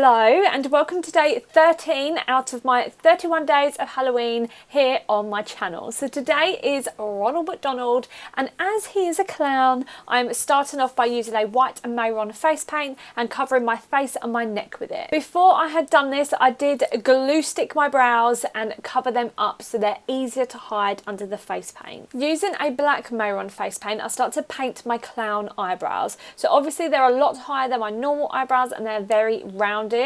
Hello and welcome to day 13 out of my 31 days of Halloween here on my channel. So today is Ronald Mcdonald, and as he is a clown, I'm starting off by using a white and maroon face paint and covering my face and my neck with it. Before I had done this, I did glue stick my brows and cover them up so they're easier to hide under the face paint. Using a black maroon face paint, I start to paint my clown eyebrows. So obviously they're a lot higher than my normal eyebrows and they're very rounded,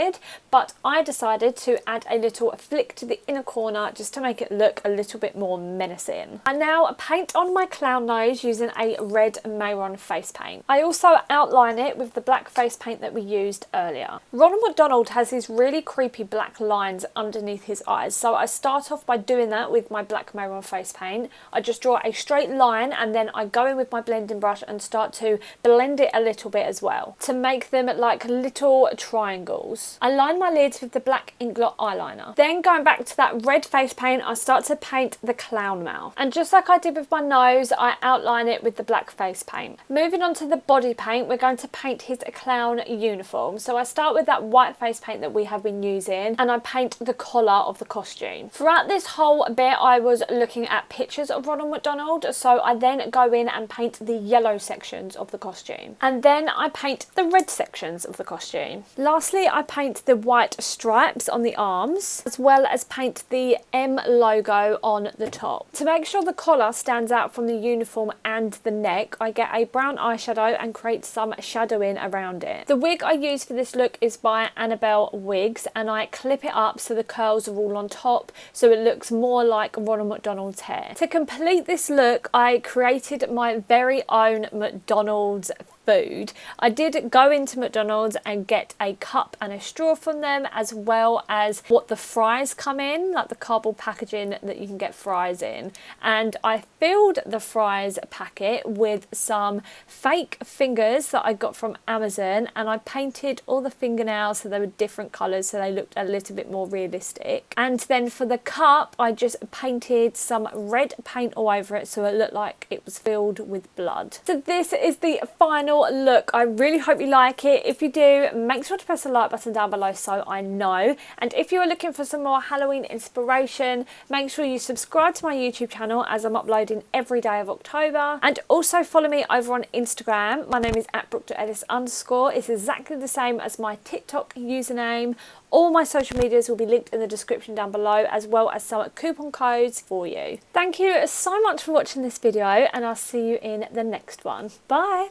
but I decided to add a little flick to the inner corner just to make it look a little bit more menacing. I now paint on my clown nose using a red maroon face paint. I also outline it with the black face paint that we used earlier. Ronald McDonald has these really creepy black lines underneath his eyes, so I start off by doing that with my black maroon face paint. I just draw a straight line and then I go in with my blending brush and start to blend it a little bit as well to make them like little triangles. I line my lids with the black inkblot eyeliner. Then going back to that red face paint, I start to paint the clown mouth. And just like I did with my nose, I outline it with the black face paint. Moving on to the body paint, we're going to paint his clown uniform. So I start with that white face paint that we have been using and I paint the collar of the costume. Throughout this whole bit, I was looking at pictures of Ronald McDonald, so I then go in and paint the yellow sections of the costume. And then I paint the red sections of the costume. Lastly, I paint the white stripes on the arms, as well as paint the M logo on the top. To make sure the collar stands out from the uniform and the neck, I get a brown eyeshadow and create some shadowing around it. The wig I use for this look is by Annabelle Wigs, and I clip it up so the curls are all on top, so it looks more like Ronald McDonald's hair. To complete this look, I created my very own McDonald's food. I did go into McDonald's and get a cup and a straw from them, as well as what the fries come in, like the cardboard packaging that you can get fries in. And I filled the fries packet with some fake fingers that I got from Amazon, and I painted all the fingernails so they were different colours so they looked a little bit more realistic. And then for the cup, I just painted some red paint all over it so it looked like it was filled with blood. So this is the final look. I really hope you like it. If you do, make sure to press the like button down below so I know. And if you are looking for some more Halloween inspiration, make sure you subscribe to my YouTube channel as I'm uploading every day of October. And also follow me over on Instagram. My name is @Brooke.Ellis_. It's exactly the same as my TikTok username. All my social medias will be linked in the description down below, as well as some coupon codes for you. Thank you so much for watching this video, and I'll see you in the next one. Bye!